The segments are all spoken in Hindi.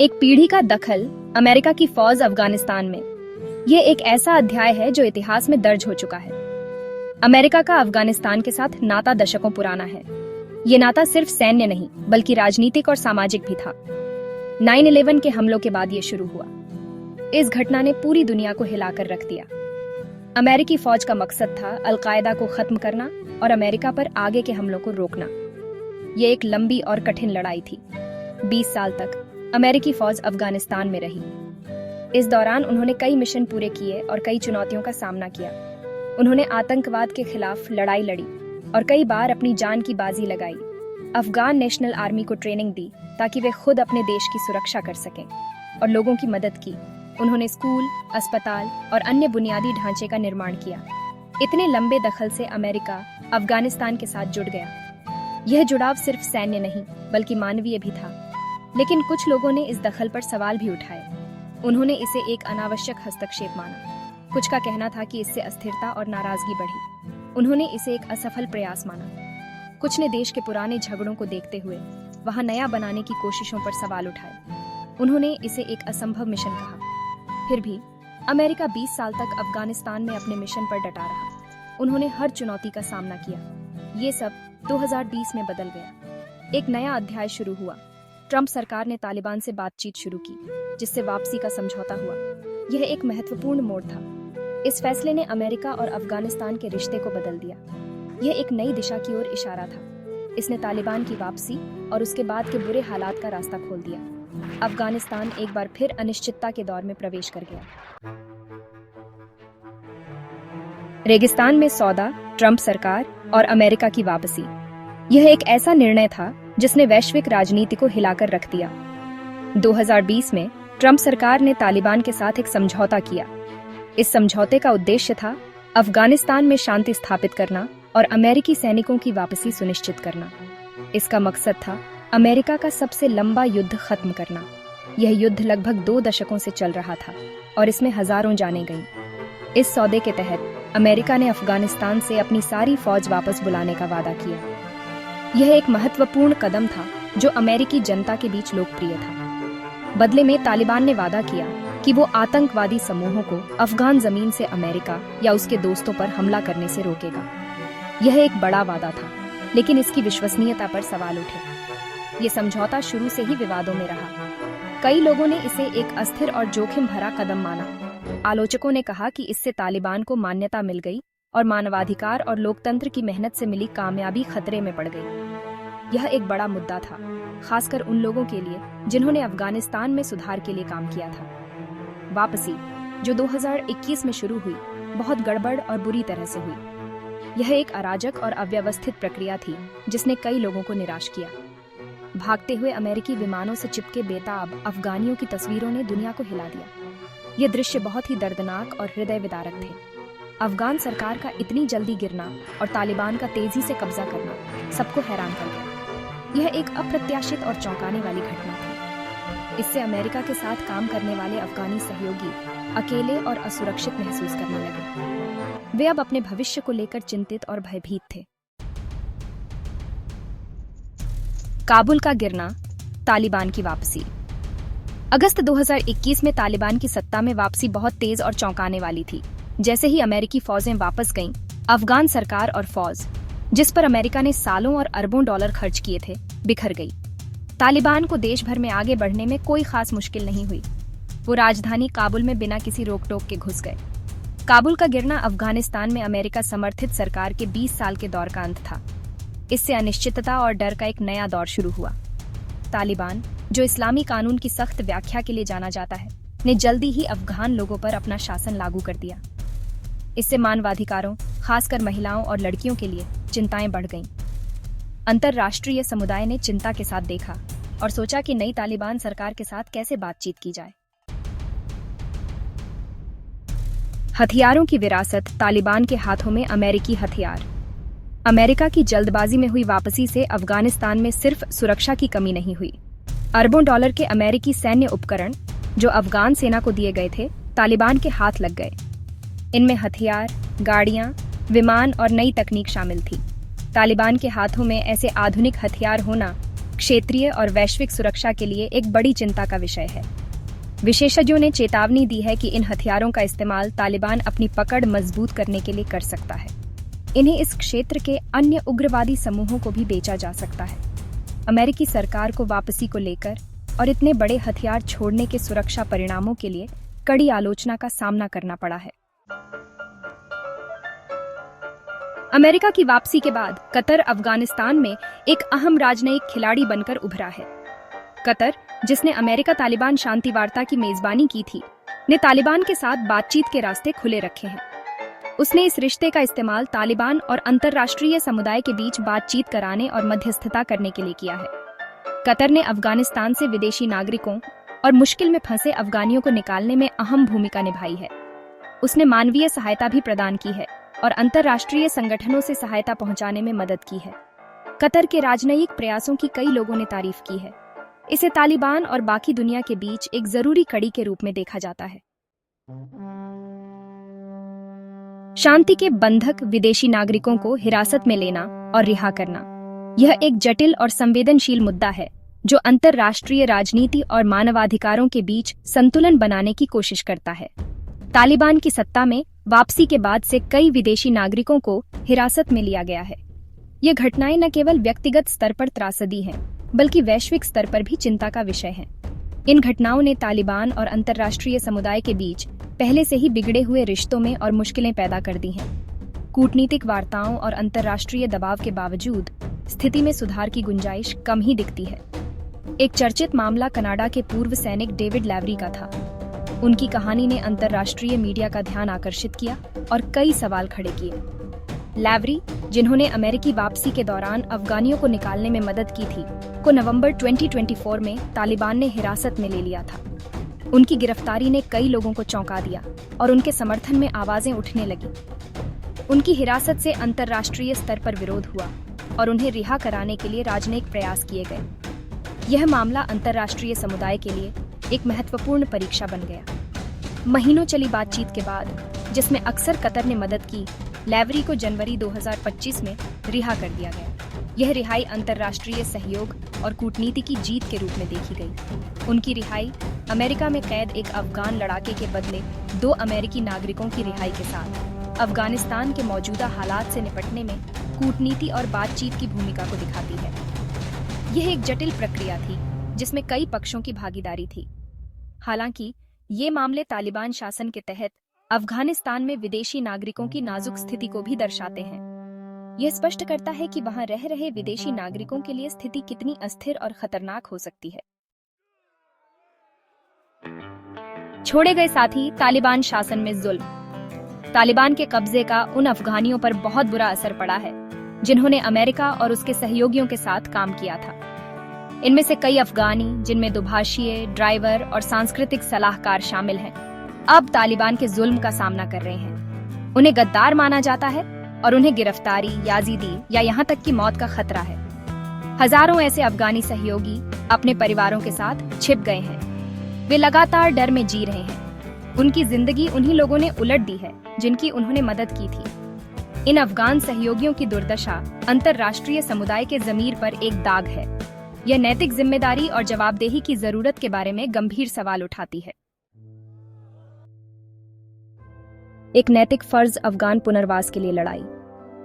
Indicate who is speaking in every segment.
Speaker 1: एक पीढ़ी का दखल, अमेरिका की फौज अफगानिस्तान में। यह एक ऐसा अध्याय है जो इतिहास में दर्ज हो चुका है। अमेरिका का अफगानिस्तान के साथ नाता दशकों पुराना है। ये नाता सिर्फ सैन्य नहीं बल्कि राजनीतिक और सामाजिक भी था। 9/11 के हमलों के बाद ये शुरू हुआ। इस घटना ने पूरी दुनिया को हिलाकर रख दिया। अमेरिकी फौज का मकसद था अल-कायदा को खत्म करना और अमेरिका पर आगे के हमलों को रोकना। यह एक लंबी और कठिन लड़ाई थी। 20 साल तक अमेरिकी फौज अफगानिस्तान में रही। इस दौरान उन्होंने कई मिशन पूरे किए और कई चुनौतियों का सामना किया। उन्होंने आतंकवाद के खिलाफ लड़ाई लड़ी और कई बार अपनी जान की बाजी लगाई। अफगान नेशनल आर्मी को ट्रेनिंग दी ताकि वे खुद अपने देश की सुरक्षा कर सकें और लोगों की मदद की। उन्होंने स्कूल, अस्पताल और अन्य बुनियादी ढांचे का निर्माण किया। इतने लंबे दखल से अमेरिका अफगानिस्तान के साथ जुड़ गया। यह जुड़ाव सिर्फ सैन्य नहीं बल्कि मानवीय भी था। लेकिन कुछ लोगों ने इस दखल पर सवाल भी उठाए। उन्होंने इसे एक अनावश्यक हस्तक्षेप माना। कुछ का कहना था कि इससे अस्थिरता और नाराजगी बढ़ी। उन्होंने इसे एक असफल प्रयास माना। कुछ ने देश के पुराने झगड़ों को देखते हुए वहां नया बनाने की कोशिशों पर सवाल उठाए। उन्होंने इसे एक असंभव मिशन कहा। फिर भी अमेरिका 20 साल तक अफगानिस्तान में अपने मिशन पर डटा रहा। उन्होंने हर चुनौती का सामना किया। ये सब 2020 में बदल गया। एक नया अध्याय शुरू हुआ। ट्रंप सरकार ने तालिबान से बातचीत शुरू की, जिससे वापसी का समझौता हुआ। यह एक महत्वपूर्ण मोड़ था। इस फैसले ने अमेरिका और अफगानिस्तान के रिश्ते को बदल दिया। यह एक नई दिशा की ओर इशारा था। इसने तालिबान की वापसी और उसके बाद के बुरे हालात का रास्ता खोल दिया। अफगानिस्तान एक बार फिर अनिश्चितता के दौर में प्रवेश कर गया। रेगिस्तान में सौदा, ट्रंप सरकार और अमेरिका की वापसी। यह एक ऐसा निर्णय था जिसने वैश्विक राजनीति को हिलाकर रख दिया। 2020 में ट्रंप सरकार ने तालिबान के साथ एक समझौता किया। इस समझौते का उद्देश्य था अफगानिस्तान में शांति स्थापित करना और अमेरिकी सैनिकों की वापसी सुनिश्चित करना। इसका मकसद था अमेरिका का सबसे लंबा युद्ध खत्म करना। यह युद्ध लगभग 2 दशकों से चल रहा था और इसमें हजारों जानें गईं। इस सौदे के तहत अमेरिका ने अफगानिस्तान से अपनी सारी फौज वापस बुलाने का वादा किया। यह एक महत्वपूर्ण कदम था जो अमेरिकी जनता के बीच लोकप्रिय था। बदले में तालिबान ने वादा किया कि वो आतंकवादी समूहों को अफगान जमीन से अमेरिका या उसके दोस्तों पर हमला करने से रोकेगा। यह एक बड़ा वादा था, लेकिन इसकी विश्वसनीयता पर सवाल उठे। ये समझौता शुरू से ही विवादों में रहा। कई लोगों ने इसे एक अस्थिर और जोखिम भरा कदम माना। आलोचकों ने कहा कि इससे तालिबान को मान्यता मिल गई और मानवाधिकार और लोकतंत्र की मेहनत से मिली कामयाबी खतरे में पड़ गई। यह एक बड़ा मुद्दा था, खासकर उन लोगों के लिए जिन्होंने अफगानिस्तान में सुधार के लिए काम किया था। वापसी, जो 2021 में शुरू हुई, बहुत गड़बड़ और बुरी तरह से हुई। यह एक अराजक और अव्यवस्थित प्रक्रिया थी जिसने कई लोगों को निराश किया। भागते हुए अमेरिकी विमानों से चिपके बेताब अफगानियों की तस्वीरों ने दुनिया को हिला दिया। ये दृश्य बहुत ही दर्दनाक और हृदय विदारक थे। अफगान सरकार का इतनी जल्दी गिरना और तालिबान का तेजी से कब्जा करना सबको हैरान कर गया। यह एक अप्रत्याशित और चौंकाने वाली घटना थी। इससे अमेरिका के साथ काम करने वाले अफगानी सहयोगी अकेले और असुरक्षित महसूस करने लगे। वे अब अपने भविष्य को लेकर चिंतित और भयभीत थे। काबुल का गिरना, तालिबान की वापसी। अगस्त 2021 में तालिबान की सत्ता में वापसी बहुत तेज और चौंकाने वाली थी। जैसे ही अमेरिकी फौजें वापस गईं, अफगान सरकार और फौज, जिस पर अमेरिका ने सालों और अरबों डॉलर खर्च किए थे, बिखर गई। तालिबान को देश भर में आगे बढ़ने में कोई खास मुश्किल नहीं हुई। वो राजधानी काबुल में बिना किसी रोक टोक के घुस गए। काबुल का गिरना अफगानिस्तान में अमेरिका समर्थित सरकार के 20 साल के दौर का अंत था। इससे अनिश्चितता और डर का एक नया दौर शुरू हुआ। तालिबान, जो इस्लामी कानून की सख्त व्याख्या के लिए जाना जाता है, ने जल्दी ही अफगान लोगों पर अपना शासन लागू कर दिया। इससे मानवाधिकारों, खासकर महिलाओं और लड़कियों के लिए चिंताएं बढ़ गईं। अंतर्राष्ट्रीय समुदाय ने चिंता के साथ देखा और सोचा कि नई तालिबान सरकार के साथ कैसे बातचीत की जाए। हथियारों की विरासत, तालिबान के हाथों में अमेरिकी हथियार। अमेरिका की जल्दबाजी में हुई वापसी से अफगानिस्तान में सिर्फ सुरक्षा की कमी नहीं हुई। अरबों डॉलर के अमेरिकी सैन्य उपकरण जो अफगान सेना को दिए गए थे, तालिबान के हाथ लग गए। इनमें हथियार, गाड़ियां, विमान और नई तकनीक शामिल थी। तालिबान के हाथों में ऐसे आधुनिक हथियार होना क्षेत्रीय और वैश्विक सुरक्षा के लिए एक बड़ी चिंता का विषय है। विशेषज्ञों ने चेतावनी दी है कि इन हथियारों का इस्तेमाल तालिबान अपनी पकड़ मजबूत करने के लिए कर सकता है। इन्हें इस क्षेत्र के अन्य उग्रवादी समूहों को भी बेचा जा सकता है। अमेरिकी सरकार को वापसी को लेकर और इतने बड़े हथियार छोड़ने के सुरक्षा परिणामों के लिए कड़ी आलोचना का सामना करना पड़ा है। अमेरिका की वापसी के बाद कतर अफगानिस्तान में एक अहम राजनयिक खिलाड़ी बनकर उभरा है। कतर, जिसने अमेरिका तालिबान शांति वार्ता की मेजबानी की थी, ने तालिबान के साथ बातचीत के रास्ते खुले रखे हैं। उसने इस रिश्ते का इस्तेमाल तालिबान और अंतर्राष्ट्रीय समुदाय के बीच बातचीत कराने और मध्यस्थता करने के लिए किया है। कतर ने अफगानिस्तान से विदेशी नागरिकों और मुश्किल में फंसे अफगानियों को निकालने में अहम भूमिका निभाई है। उसने मानवीय सहायता भी प्रदान की है और अंतर्राष्ट्रीय संगठनों से सहायता पहुंचाने में मदद की है। कतर के राजनयिक प्रयासों की कई लोगों ने तारीफ की है। इसे तालिबान और बाकी दुनिया के बीच एक जरूरी कड़ी के रूप में देखा जाता है। शांति के बंधक विदेशी नागरिकों को हिरासत में लेना और रिहा करना, यह एक जटिल और संवेदनशील मुद्दा है जो अंतर्राष्ट्रीय राजनीति और मानवाधिकारों के बीच संतुलन बनाने की कोशिश करता है। तालिबान की सत्ता में वापसी के बाद से कई विदेशी नागरिकों को हिरासत में लिया गया है। ये घटनाएं न केवल व्यक्तिगत स्तर पर त्रासदी हैं, बल्कि वैश्विक स्तर पर भी चिंता का विषय है। इन घटनाओं ने तालिबान और अंतर्राष्ट्रीय समुदाय के बीच पहले से ही बिगड़े हुए रिश्तों में और मुश्किलें पैदा कर दी हैं। कूटनीतिक वार्ताओं और अंतर्राष्ट्रीय दबाव के बावजूद स्थिति में सुधार की गुंजाइश कम ही दिखती है। एक चर्चित मामला कनाडा के पूर्व सैनिक डेविड लैवरी का था। उनकी कहानी ने अंतर्राष्ट्रीय मीडिया का ध्यान आकर्षित किया और कई सवाल खड़े किए। लैवरी, जिन्होंने अमेरिकी वापसी के दौरान अफगानियों को निकालने में मदद की थी, को नवंबर 2024 में तालिबान ने हिरासत में ले लिया था। उनकी गिरफ्तारी ने कई लोगों को चौंका दिया और उनके समर्थन में आवाजें उठने लगी। उनकी हिरासत से अंतर्राष्ट्रीय स्तर पर विरोध हुआ और उन्हें रिहा कराने के लिए राजनयिक प्रयास किए गए। यह मामला अंतर्राष्ट्रीय समुदाय के लिए एक महत्वपूर्ण परीक्षा बन गया। महीनों चली बातचीत के बाद, जिसमें अक्सर कतर ने मदद की, लैवरी को जनवरी 2025 में रिहा कर दिया गया। यह रिहाई अंतर्राष्ट्रीय सहयोग और कूटनीति की जीत के रूप में देखी गई। उनकी रिहाई अमेरिका में कैद एक अफगान लड़ाके के बदले 2 अमेरिकी नागरिकों की रिहाई के साथ अफगानिस्तान के मौजूदा हालात से निपटने में कूटनीति और बातचीत की भूमिका को दिखाती है। यह एक जटिल प्रक्रिया थी जिसमें कई पक्षों की भागीदारी थी। हालांकि ये मामले तालिबान शासन के तहत अफगानिस्तान में विदेशी नागरिकों की नाजुक स्थिति को भी दर्शाते हैं। यह स्पष्ट करता है कि वहां रह रहे विदेशी नागरिकों के लिए स्थिति कितनी अस्थिर और खतरनाक हो सकती है। छोड़े गए साथी तालिबान शासन में जुल्म। तालिबान के कब्जे का उन अफगानियों पर बहुत बुरा असर पड़ा है जिन्होंने अमेरिका और उसके सहयोगियों के साथ काम किया था। इनमें से कई अफगानी, जिनमें दुभाषीय, ड्राइवर और सांस्कृतिक सलाहकार शामिल हैं, अब तालिबान के जुल्म का सामना कर रहे हैं। उन्हें गद्दार माना जाता है और उन्हें गिरफ्तारी, याजीदी या यहाँ तक कि मौत का खतरा है। हजारों ऐसे अफगानी सहयोगी अपने परिवारों के साथ छिप गए हैं। वे लगातार डर में जी रहे हैं। उनकी जिंदगी उन्हीं लोगों ने उलट दी है जिनकी उन्होंने मदद की थी। इन अफगान सहयोगियों की दुर्दशा अंतर्राष्ट्रीय समुदाय के ज़मीर पर एक दाग है। यह नैतिक जिम्मेदारी और जवाबदेही की जरूरत के बारे में गंभीर सवाल उठाती है। एक नैतिक फर्ज अफगान पुनर्वास के लिए लड़ाई।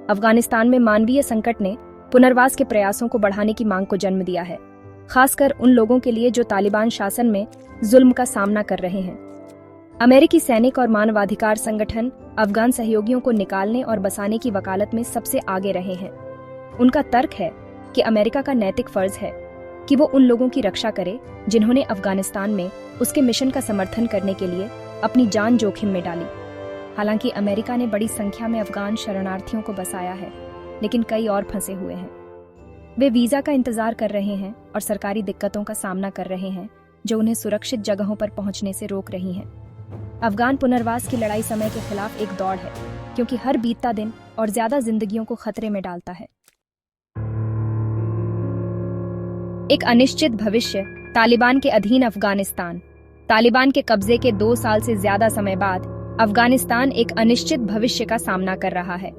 Speaker 1: अफगानिस्तान में मानवीय संकट ने पुनर्वास के प्रयासों को बढ़ाने की मांग को जन्म दिया है, खासकर उन लोगों के लिए जो तालिबान शासन में जुल्म का सामना कर रहे हैं। अमेरिकी सैनिक और मानवाधिकार संगठन अफगान सहयोगियों को निकालने और बसाने की वकालत में सबसे आगे रहे हैं। उनका तर्क है कि अमेरिका का नैतिक फर्ज है कि वो उन लोगों की रक्षा करे जिन्होंने अफगानिस्तान में उसके मिशन का समर्थन करने के लिए अपनी जान जोखिम में डाली। हालांकि अमेरिका ने बड़ी संख्या में अफगान शरणार्थियों को बसाया है, लेकिन कई और फंसे हुए हैं। वे वीजा का इंतजार कर रहे हैं और सरकारी दिक्कतों का सामना कर रहे हैं जो उन्हें सुरक्षित जगहों पर पहुंचने से रोक रही हैं। अफगान पुनर्वास की लड़ाई समय के खिलाफ एक दौड़ है, क्योंकि हर बीतता दिन और ज्यादा जिंदगियों को खतरे में डालता है। एक अनिश्चित भविष्य। तालिबान के अधीन अफगानिस्तान। तालिबान के कब्जे के 2 साल से ज्यादा समय बाद अफगानिस्तान एक अनिश्चित भविष्य का सामना कर रहा है।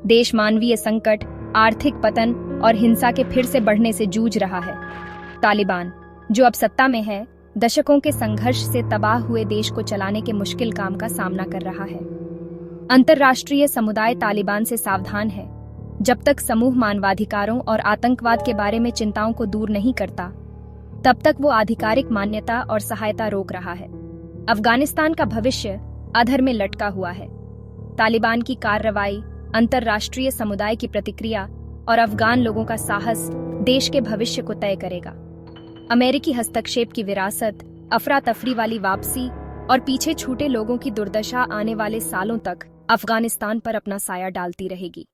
Speaker 1: देश मानवीय संकट, आर्थिक पतन और हिंसा के फिर से बढ़ने से जूझ रहा है। तालिबान, जो अब सत्ता में है, दशकों के संघर्ष से तबाह हुए देश को चलाने के मुश्किल काम का सामना कर रहा है। अंतर्राष्ट्रीय समुदाय तालिबान से सावधान है। जब तक समूह मानवाधिकारों और आतंकवाद के बारे में चिंताओं को दूर नहीं करता, तब तक वो आधिकारिक मान्यता और सहायता रोक रहा है। अफगानिस्तान का भविष्य अधर में लटका हुआ है। तालिबान की कार्रवाई, अंतर्राष्ट्रीय समुदाय की प्रतिक्रिया और अफगान लोगों का साहस देश के भविष्य को तय करेगा। अमेरिकी हस्तक्षेप की विरासत, अफरा तफरी वाली वापसी और पीछे छूटे लोगों की दुर्दशा आने वाले सालों तक अफगानिस्तान पर अपना साया डालती रहेगी।